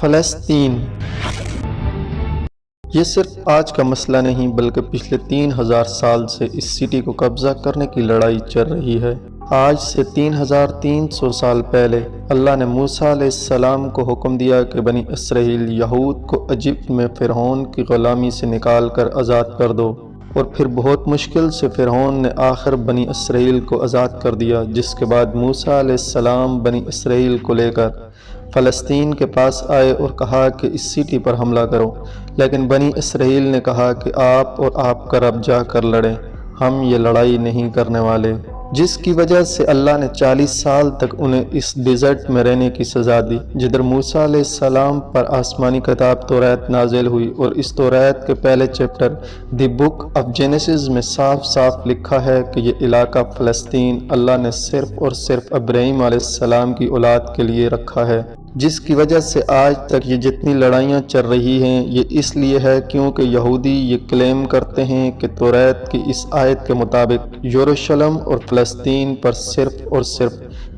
فلسطین۔ یہ صرف آج کا مسئلہ نہیں بلکہ پچھلے 3000 سال سے اس سٹی کو قبضہ کرنے کی لڑائی چل رہی ہے۔ آج سے 3300 سال پہلے اللہ نے موسیٰ علیہ السلام کو حکم دیا کہ بنی اسرائیل یہود کو ایجپٹ میں فرعون کی غلامی سے نکال کر آزاد کر دو، اور پھر بہت مشکل سے فرعون نے آخر بنی اسرائیل کو آزاد کر دیا، جس کے بعد موسیٰ علیہ السلام بنی اسرائیل کو لے کر فلسطین کے پاس آئے اور کہا کہ اس سٹی پر حملہ کرو، لیکن بنی اسرائیل نے کہا کہ آپ اور آپ کا رب جا کر لڑیں، ہم یہ لڑائی نہیں کرنے والے، جس کی وجہ سے اللہ نے 40 سال تک انہیں اس ڈیزرٹ میں رہنے کی سزا دی، جدھر موسیٰ علیہ السلام پر آسمانی کتاب توریت نازل ہوئی، اور اس توریت کے پہلے chapter the book of Genesis میں صاف صاف لکھا ہے کہ یہ علاقہ فلسطین اللہ نے صرف اور صرف ابراہیم علیہ السلام کی اولاد کے لیے رکھا ہے، جس کی وجہ سے آج تک یہ جتنی لڑائیاں چل رہی ہیں یہ اس لیے ہے کیونکہ یہودی یہ کلیم کرتے ہیں کہ توریت کی اس آیت کے مطابق یروشلم اور فلسطین پر صرف اور صرف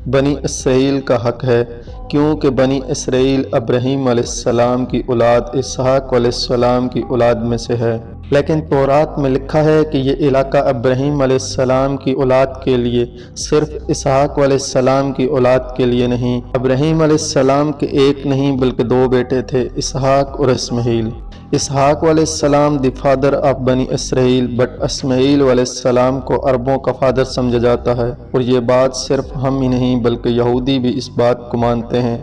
بنی اسرائیل کا حق ہے، کیونکہ بنی اسرائیل ابراہیم علیہ السلام کی اولاد اسحاق علیہ السلام کی اولاد میں سے ہے، لیکن تورات میں لکھا ہے کہ یہ علاقہ ابراہیم علیہ السلام کی اولاد کے لیے، صرف اسحاق علیہ السلام کی اولاد کے لیے نہیں۔ ابراہیم علیہ السلام کے ایک نہیں بلکہ 2 بیٹے تھے، اسحاق اور اسماعیل۔ اسحاق علیہ السلام دی فادر آف بنی اسرائیل، بٹ اسماعیل علیہ السلام کو عربوں کا فادر سمجھا جاتا ہے، اور یہ بات صرف ہم ہی نہیں بلکہ یہودی بھی اس بات کو مانتے ہیں۔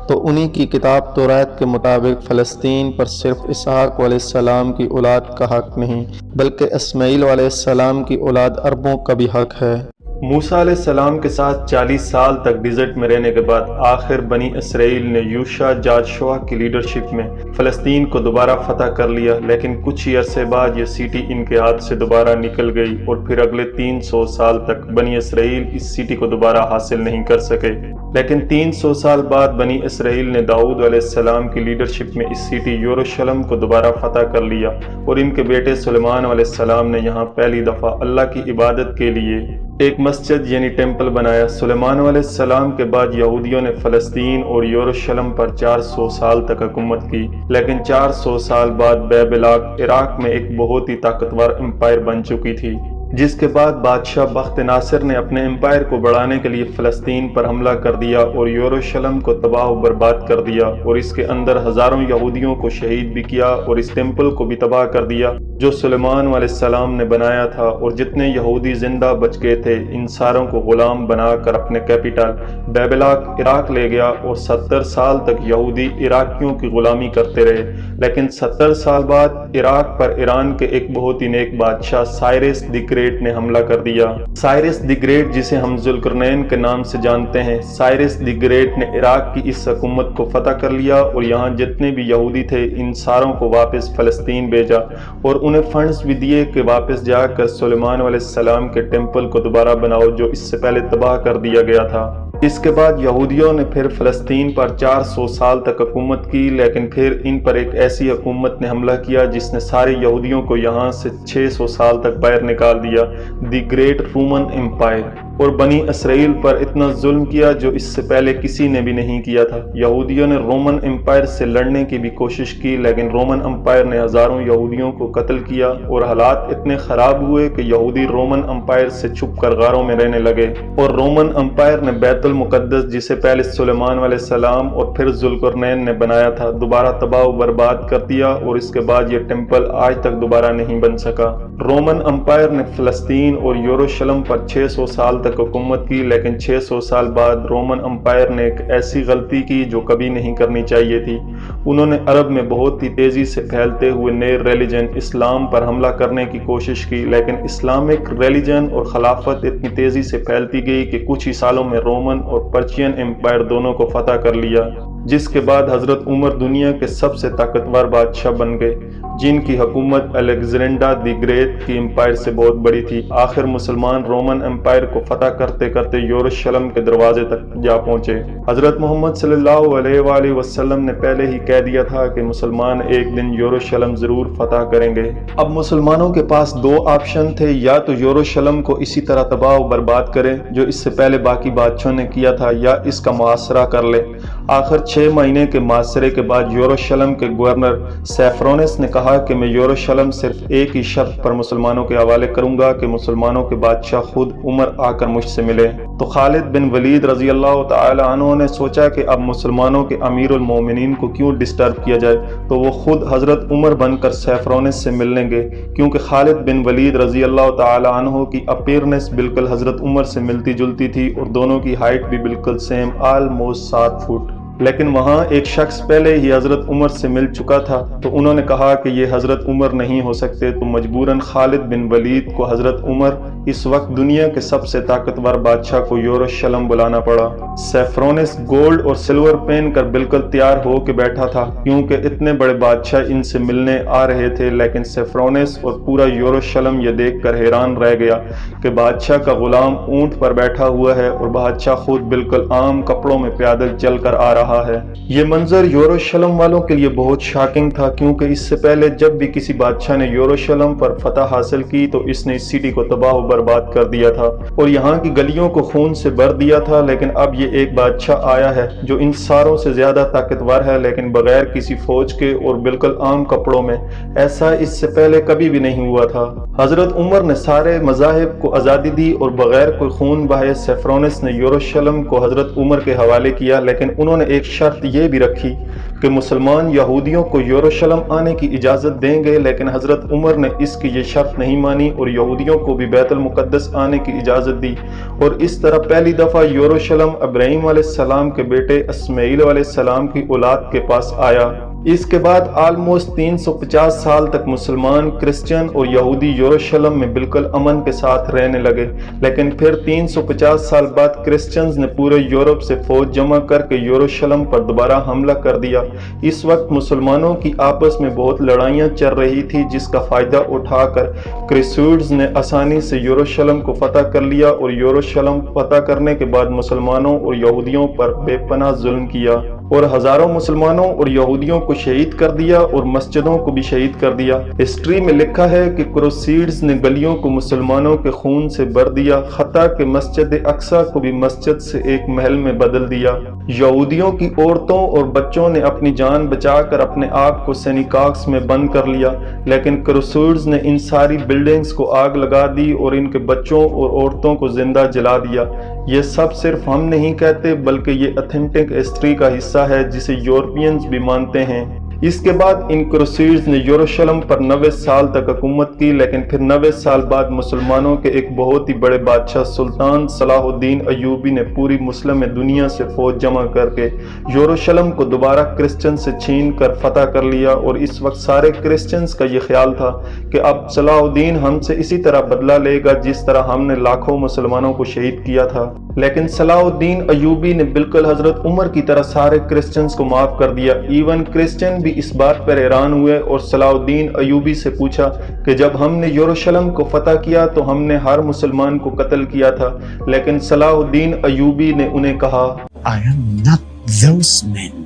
تو انہی کی کتاب توریت کے مطابق فلسطین پر صرف اسحاق علیہ السلام کی اولاد کا حق نہیں بلکہ اسماعیل علیہ السلام کی اولاد عربوں کا بھی حق ہے۔ موسیٰ علیہ السلام کے ساتھ 40 سال تک ڈیزرٹ میں رہنے کے بعد آخر بنی اسرائیل نے یوشع جاشوا کی لیڈرشپ میں فلسطین کو دوبارہ فتح کر لیا، لیکن کچھ ہی عرصے بعد یہ سٹی ان کے ہاتھ سے دوبارہ نکل گئی، اور پھر اگلے 300 سال تک بنی اسرائیل اس سٹی کو دوبارہ حاصل نہیں کر سکے۔ لیکن 300 سال بعد بنی اسرائیل نے داؤد علیہ السلام کی لیڈرشپ میں اس سٹی یروشلم کو دوبارہ فتح کر لیا، اور ان کے بیٹے سلیمان علیہ السلام نے یہاں پہلی دفعہ اللہ کی عبادت کے لیے ایک مسجد یعنی ٹیمپل بنایا۔ سلیمان علیہ السلام کے بعد یہودیوں نے فلسطین اور یروشلم پر 400 سال تک حکومت کی، لیکن 400 سال بعد بیبلاک عراق میں ایک بہت ہی طاقتور امپائر بن چکی تھی، جس کے بعد بادشاہ بخت ناصر نے اپنے امپائر کو بڑھانے کے لیے فلسطین پر حملہ کر دیا اور یروشلم کو تباہ و برباد کر دیا، اور اس کے اندر ہزاروں یہودیوں کو شہید بھی کیا، اور اس ٹیمپل کو بھی تباہ کر دیا جو سلیمان علیہ السلام نے بنایا تھا، اور جتنے یہودی زندہ بچ گئے تھے ان ساروں کو غلام بنا کر اپنے کیپٹل بیبلاک عراق لے گیا، اور 70 سال تک یہودی عراقیوں کی غلامی کرتے رہے۔ لیکن 70 سال بعد عراق پر ایران کے ایک بہت ہی نیک بادشاہ سائرس دی گریٹ نے حملہ کر دیا۔ سائرس دی گریٹ، جسے ہم ذوالقرنین کے نام سے جانتے ہیں، سائرس دی گریٹ نے عراق کی اس حکومت کو فتح کر لیا، اور یہاں جتنے بھی یہودی تھے ان ساروں کو واپس فلسطین بھیجا، اور انہیں فنڈز بھی دیے کہ واپس جا کر سلیمان علیہ السلام کے ٹیمپل کو دوبارہ بناؤ جو اس سے پہلے تباہ کر دیا گیا تھا۔ اس کے بعد یہودیوں نے پھر فلسطین پر 400 سال تک حکومت کی، لیکن پھر ان پر ایک ایسی حکومت نے حملہ کیا جس نے سارے یہودیوں کو یہاں سے 600 سال تک باہر نکال دیا، دی گریٹ رومن امپائر، اور بنی اسرائیل پر اتنا ظلم کیا جو اس سے پہلے کسی نے بھی نہیں کیا تھا۔ یہودیوں نے رومن امپائر سے لڑنے کی بھی کوشش کی، لیکن رومن امپائر نے ہزاروں یہودیوں کو قتل کیا، اور حالات اتنے خراب ہوئے کہ یہودی رومن امپائر سے چھپ کر غاروں میں رہنے لگے، اور رومن امپائر نے بیت المقدس، جسے پہلے سلیمان علیہ السلام اور پھر ذوالقرنین نے بنایا تھا، دوبارہ تباہ و برباد کر دیا، اور اس کے بعد یہ ٹیمپل آج تک دوبارہ نہیں بن سکا۔ رومن امپائر نے فلسطین اور یروشلم پر 600 سال تک حکومت کی، لیکن 600 سال بعد رومن امپائر نے ایک ایسی غلطی کی جو کبھی نہیں کرنی چاہیے تھی۔ انہوں نے عرب میں بہت ہی تیزی سے پھیلتے ہوئے نئے ریلیجن اسلام پر حملہ کرنے کی کوشش کی، لیکن اسلامک ریلیجن اور خلافت اتنی تیزی سے پھیلتی گئی کہ کچھ ہی سالوں میں رومن اور پرچین امپائر دونوں کو فتح کر لیا، جس کے بعد حضرت عمر دنیا کے سب سے طاقتور بادشاہ بن گئے، جن کی حکومت الیگزینڈر دی گریٹ کی امپائر سے بہت بڑی تھی۔ آخر مسلمان رومن امپائر کو فتح کرتے کرتے یروشلم کے دروازے تک جا پہنچے۔ حضرت محمد صلی اللہ علیہ وآلہ وسلم نے پہلے ہی کہہ دیا تھا کہ مسلمان ایک دن یروشلم ضرور فتح کریں گے۔ اب مسلمانوں کے پاس 2 آپشن تھے، یا تو یروشلم کو اسی طرح تباہ و برباد کریں جو اس سے پہلے باقی بادشاہوں نے کیا تھا، یا اس کا محاصرہ کر لے۔ آخر 6 مہینے کے محاصرے کے بعد یروشلم کے گورنر سیفرونس نے کہا کہ میں یروشلم صرف ایک ہی شرط پر مسلمانوں کے حوالے کروں گا کہ مسلمانوں کے بادشاہ خود عمر آ کر مجھ سے ملے۔ تو خالد بن ولید رضی اللہ تعالی عنہ نے سوچا کہ اب مسلمانوں کے امیر المومنین کو کیوں ڈسٹرب کیا جائے، تو وہ خود حضرت عمر بن کر سیفرونس سے ملنے گئے، کیونکہ خالد بن ولید رضی اللہ تعالی عنہ کی اپیرنس بالکل حضرت عمر سے ملتی جلتی تھی اور دونوں کی ہائٹ بھی بالکل سیم، آلموسٹ 7 فٹ۔ لیکن وہاں ایک شخص پہلے ہی حضرت عمر سے مل چکا تھا، تو انہوں نے کہا کہ یہ حضرت عمر نہیں ہو سکتے، تو مجبوراً خالد بن ولید کو حضرت عمر، اس وقت دنیا کے سب سے طاقتور بادشاہ کو یروشلم بلانا پڑا۔ سیفرونس گولڈ اور سلور پہن کر بالکل تیار ہو کے بیٹھا تھا، کیونکہ اتنے بڑے بادشاہ ان سے ملنے آ رہے تھے، لیکن سیفرونس اور پورا یروشلم یہ دیکھ کر حیران رہ گیا کہ بادشاہ کا غلام اونٹ پر بیٹھا ہوا ہے اور بادشاہ خود بالکل عام کپڑوں میں پیدل چل کر آ رہا ہے۔ یہ منظر یروشلم والوں کے لیے بہت شاکنگ تھا، کیونکہ اس سے پہلے جب بھی کسی بادشاہ نے یروشلم پر فتح حاصل کی تو اس نے اس سٹی کو تباہ و برباد کر دیا تھا اور یہاں کی گلیوں کو خون سے بھر دیا تھا، لیکن اب یہ ایک بادشاہ آیا ہے جو ان ساروں سے زیادہ طاقتور ہے، لیکن بغیر کسی فوج کے اور بالکل عام کپڑوں میں۔ ایسا اس سے پہلے کبھی بھی نہیں ہوا تھا۔ حضرت عمر نے سارے مذاہب کو آزادی دی اور بغیر کوئی خون بہائے سیفرونس نے یروشلم کو حضرت عمر کے حوالے کیا، لیکن انہوں نے ایک شرط یہ بھی رکھی کہ مسلمان یہودیوں کو یروشلم آنے کی اجازت دیں گے، لیکن حضرت عمر نے اس کی یہ شرط نہیں مانی اور یہودیوں کو بھی بیت المقدس آنے کی اجازت دی، اور اس طرح پہلی دفعہ یروشلم ابراہیم علیہ السلام کے بیٹے اسماعیل علیہ السلام کی اولاد کے پاس آیا۔ اس کے بعد آلموسٹ 350 سال تک مسلمان، کرسچن اور یہودی یروشلم میں بالکل امن کے ساتھ رہنے لگے، لیکن پھر 350 سال بعد کرسچنز نے پورے یورپ سے فوج جمع کر کے یروشلم پر دوبارہ حملہ کر دیا۔ اس وقت مسلمانوں کی آپس میں بہت لڑائیاں چل رہی تھی، جس کا فائدہ اٹھا کر کریسوڈز نے آسانی سے یروشلم کو فتح کر لیا اور یروشلم فتح کرنے کے بعد مسلمانوں اور یہودیوں پر بے پناہ ظلم کیا اور ہزاروں مسلمانوں اور یہودیوں کو شہید کر دیا اور مسجدوں کو بھی شہید کر دیا۔ ہسٹری میں لکھا ہے کہ کروسیڈز نے گلیوں کو مسلمانوں کے خون سے بھر دیا، حتیٰ کہ مسجد اقصی کو بھی مسجد سے ایک محل میں بدل دیا۔ یہودیوں کی عورتوں اور بچوں نے اپنی جان بچا کر اپنے آپ کو سینیکاگز میں بند کر لیا، لیکن کروسیڈز نے ان ساری بلڈنگز کو آگ لگا دی اور ان کے بچوں اور عورتوں کو زندہ جلا دیا۔ یہ سب صرف ہم نہیں کہتے، بلکہ یہ اتھینٹک ہسٹری کا حصہ ہے جسے یورپینز بھی مانتے ہیں۔ اس کے بعد ان کروسیڈز نے یروشلم پر 90 سال تک حکومت کی، لیکن پھر 90 سال بعد مسلمانوں کے ایک بہت ہی بڑے بادشاہ سلطان صلاح الدین ایوبی نے پوری مسلم دنیا سے فوج جمع کر کے یروشلم کو دوبارہ کرسچن سے چھین کر فتح کر لیا، اور اس وقت سارے کرسچنز کا یہ خیال تھا کہ اب صلاح الدین ہم سے اسی طرح بدلہ لے گا جس طرح ہم نے لاکھوں مسلمانوں کو شہید کیا تھا۔ لیکن صلاح الدین ایوبی نے بالکل حضرت عمر کی طرح سارے کرسچنز کو معاف کر دیا۔ ایون کرسچن بھی اس بات پر حیران ہوئے اور صلاح الدین ایوبی سے پوچھا کہ جب ہم نے یروشلم کو فتح کیا تو ہم نے ہر مسلمان کو قتل کیا تھا، لیکن صلاح الدین ایوبی نے انہیں کہا I am not those men.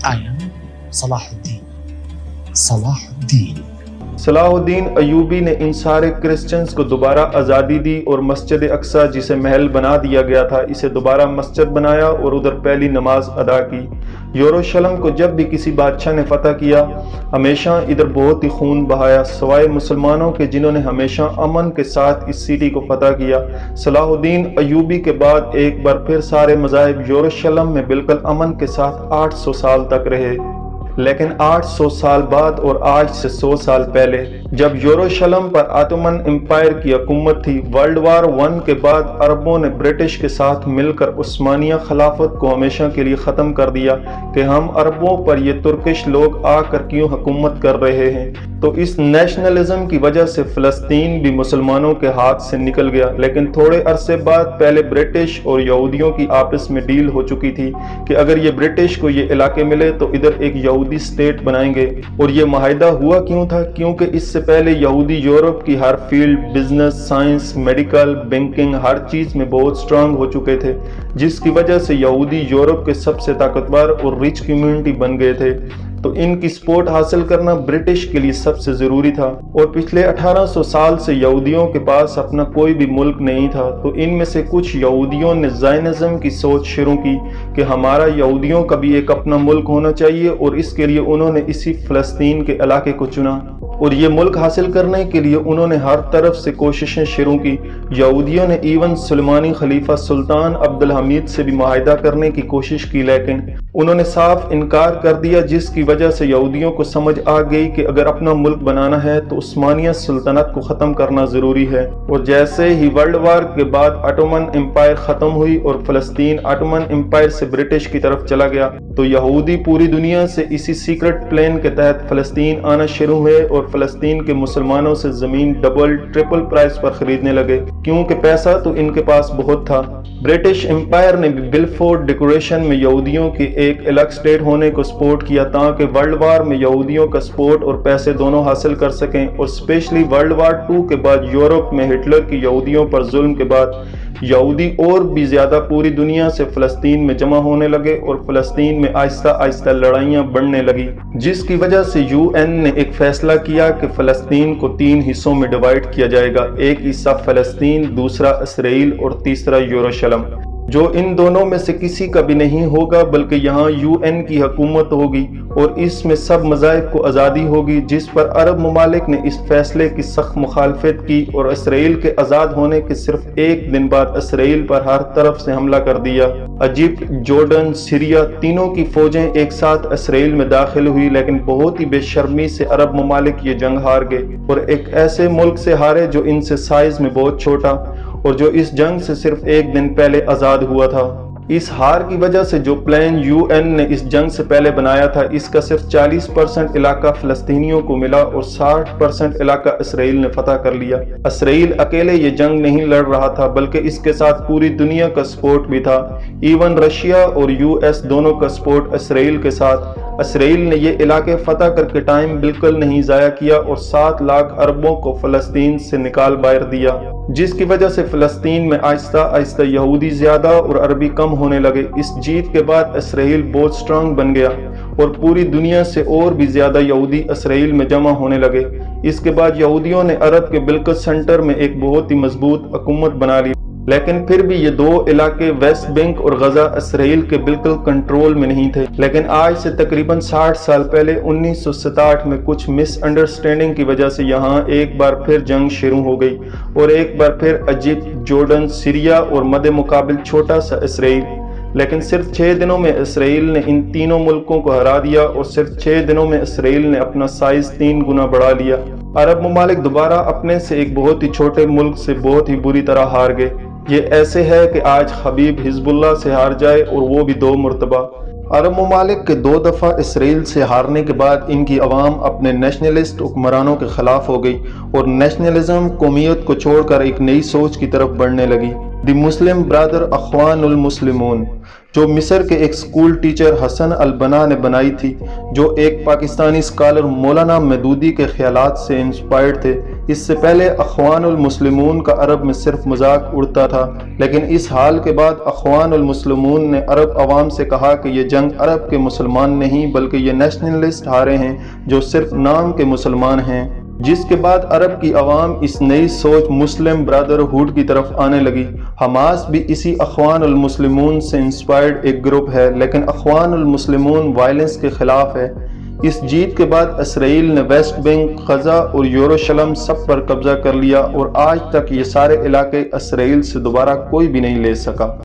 I am صلاح الدین۔ صلاح الدین صلاح الدین ایوبی نے ان سارے کرسچنز کو دوبارہ آزادی دی اور مسجد اقصی جسے محل بنا دیا گیا تھا اسے دوبارہ مسجد بنایا اور ادھر پہلی نماز ادا کی۔ یروشلم کو جب بھی کسی بادشاہ نے فتح کیا ہمیشہ ادھر بہت ہی خون بہایا، سوائے مسلمانوں کے جنہوں نے ہمیشہ امن کے ساتھ اس سٹی کو فتح کیا۔ صلاح الدین ایوبی کے بعد ایک بار پھر سارے مذاہب یروشلم میں بالکل امن کے ساتھ 800 سال تک رہے، لیکن 800 سال بعد اور آج سے 100 سال پہلے جب یروشلم پر آتومن امپائر کی حکومت تھی، ورلڈ وار 1 کے بعد عربوں نے برٹش کے ساتھ مل کر عثمانیہ خلافت کو ہمیشہ کے لیے ختم کر دیا کہ ہم عربوں پر یہ ترکش لوگ آ کر کیوں حکومت کر رہے ہیں۔ تو اس نیشنلزم کی وجہ سے فلسطین بھی مسلمانوں کے ہاتھ سے نکل گیا، لیکن تھوڑے عرصے بعد پہلے برٹش اور یہودیوں کی آپس میں ڈیل ہو چکی تھی کہ اگر یہ برٹش کو یہ علاقے ملے تو ادھر ایک یہودی اسٹیٹ بنائیں گے، اور یہ معاہدہ ہوا کیوں تھا؟ کیونکہ اس سے پہلے یہودی یورپ کی ہر field, business, science, medical, banking, ہر چیز میں بہت سٹرانگ ہو چکے تھے، جس کی وجہ سے یہودی یورپ کے سب سے طاقتور اور رچ کمیونٹی بن گئے تھے۔ تو ان کی سپورٹ حاصل کرنا برٹش کے لیے سب سے ضروری تھا، اور پچھلے 1800 سال سے یہودیوں کے پاس اپنا کوئی بھی ملک نہیں تھا۔ تو ان میں سے کچھ یہودیوں نے زائنزم کی سوچ شروع کی کہ ہمارا یہودیوں کا بھی ایک اپنا ملک ہونا چاہیے، اور اس کے لیے انہوں نے اسی فلسطین کے علاقے کو چنا، اور یہ ملک حاصل کرنے کے لیے انہوں نے ہر طرف سے کوششیں شروع کی۔ یہودیوں نے ایون سلیمانی خلیفہ سلطان عبد الحمید سے بھی معاہدہ کرنے کی کوشش کی، لیکن انہوں نے صاف انکار کر دیا، جس کی وجہ سے یہودیوں کو سمجھ آ گئی کہ اگر اپنا ملک بنانا ہے تو عثمانیہ سلطنت کو ختم کرنا ضروری ہے۔ اور جیسے ہی ورلڈ وار کے بعد آٹومن امپائر ختم ہوئی اور فلسطین آٹومن امپائر سے برٹش کی طرف چلا گیا، تو یہودی پوری دنیا سے اسی سیکرٹ پلان کے تحت فلسطین آنا شروع ہوئے، اور فلسطین کے مسلمانوں سے زمین ڈبل ٹرپل پرائس پر خریدنے لگے، کیونکہ پیسہ تو ان کے پاس بہت تھا۔ برٹش امپائر نے بھی بلفورڈ ڈیکوریشن میں یہودیوں کے ایک الگ سٹیٹ ہونے کو سپورٹ کیا تاکہ ورلڈ وار میں یہودیوں کا سپورٹ اور پیسے دونوں حاصل کر سکیں، اور اسپیشلی ورلڈ وار 2 کے بعد یورپ میں ہٹلر کی یہودیوں پر ظلم کے بعد یہودی اور بھی زیادہ پوری دنیا سے فلسطین میں جمع ہونے لگے، اور فلسطین میں آہستہ آہستہ لڑائیاں بڑھنے لگی، جس کی وجہ سے UN نے ایک فیصلہ کیا کہ فلسطین کو 3 حصوں میں ڈیوائیڈ کیا جائے گا، ایک حصہ فلسطین، دوسرا اسرائیل اور تیسرا یروشلم، جو ان دونوں میں سے کسی کا بھی نہیں ہوگا، بلکہ یہاں UN کی حکومت ہوگی اور اس میں سب مذاہب کو آزادی ہوگی، جس پر عرب ممالک نے اس فیصلے کی سخت مخالفت کی، اور اسرائیل کے آزاد ہونے کے صرف ایک دن بعد اسرائیل پر ہر طرف سے حملہ کر دیا۔ ایجپٹ، جارڈن، سیریا، تینوں کی فوجیں ایک ساتھ اسرائیل میں داخل ہوئی، لیکن بہت ہی بے شرمی سے عرب ممالک یہ جنگ ہار گئے، اور ایک ایسے ملک سے ہارے جو ان سے سائز میں بہت چھوٹا اور جو اس جنگ سے صرف ایک دن پہلے آزاد ہوا تھا۔ اس ہار کی وجہ سے جو پلان UN نے اس جنگ سے پہلے بنایا تھا، اس کا صرف 40% علاقہ فلسطینیوں کو ملا اور 60% علاقہ اسرائیل نے فتح کر لیا۔ اسرائیل اکیلے یہ جنگ نہیں لڑ رہا تھا، بلکہ اس کے ساتھ پوری دنیا کا سپورٹ بھی تھا، ایون رشیا اور US دونوں کا سپورٹ اسرائیل کے ساتھ۔ اسرائیل نے یہ علاقے فتح کر کے ٹائم بالکل نہیں ضائع کیا اور 7 لاکھ عربوں کو فلسطین سے نکال باہر دیا، جس کی وجہ سے فلسطین میں آہستہ آہستہ یہودی زیادہ اور عربی کم ہونے لگے۔ اس جیت کے بعد اسرائیل بہت سٹرونگ بن گیا اور پوری دنیا سے اور بھی زیادہ یہودی اسرائیل میں جمع ہونے لگے۔ اس کے بعد یہودیوں نے عرب کے بالکل سنٹر میں ایک بہت ہی مضبوط حکومت بنا لی، لیکن پھر بھی یہ 2 علاقے ویسٹ بینک اور غزہ اسرائیل کے بالکل کنٹرول میں نہیں تھے۔ لیکن آج سے تقریباً 60 سال پہلے 1967 میں کچھ مس انڈرسٹینڈنگ کی وجہ سے یہاں ایک بار پھر جنگ شروع ہو گئی، اور ایک بار پھر ایجپٹ، جارڈن، سیریا اور مد مقابل چھوٹا سا اسرائیل، لیکن صرف 6 دنوں میں اسرائیل نے ان تینوں ملکوں کو ہرا دیا، اور صرف 6 دنوں میں اسرائیل نے اپنا سائز 3 گنا بڑھا لیا۔ عرب ممالک دوبارہ اپنے سے ایک بہت ہی چھوٹے ملک سے بہت ہی بری طرح ہار گئے۔ یہ ایسے ہے کہ آج حبیب حزب اللہ سے ہار جائے اور وہ بھی 2 مرتبہ۔ عرب ممالک کے 2 دفعہ اسرائیل سے ہارنے کے بعد ان کی عوام اپنے نیشنلسٹ حکمرانوں کے خلاف ہو گئی اور نیشنلزم قومیت کو چھوڑ کر ایک نئی سوچ کی طرف بڑھنے لگی۔ دی مسلم برادر اخوان المسلمون، جو مصر کے ایک سکول ٹیچر حسن البنا نے بنائی تھی، جو ایک پاکستانی اسکالر مولانا مودودی کے خیالات سے انسپائرڈ تھے۔ اس سے پہلے اخوان المسلمون کا عرب میں صرف مذاق اڑتا تھا، لیکن اس حال کے بعد اخوان المسلمون نے عرب عوام سے کہا کہ یہ جنگ عرب کے مسلمان نہیں بلکہ یہ نیشنلسٹ ہارے ہیں جو صرف نام کے مسلمان ہیں، جس کے بعد عرب کی عوام اس نئی سوچ مسلم برادرہوڈ کی طرف آنے لگی۔ حماس بھی اسی اخوان المسلمون سے انسپائرڈ ایک گروپ ہے، لیکن اخوان المسلمون وائلنس کے خلاف ہے۔ اس جیت کے بعد اسرائیل نے ویسٹ بینک، غزہ اور یروشلم سب پر قبضہ کر لیا، اور آج تک یہ سارے علاقے اسرائیل سے دوبارہ کوئی بھی نہیں لے سکا۔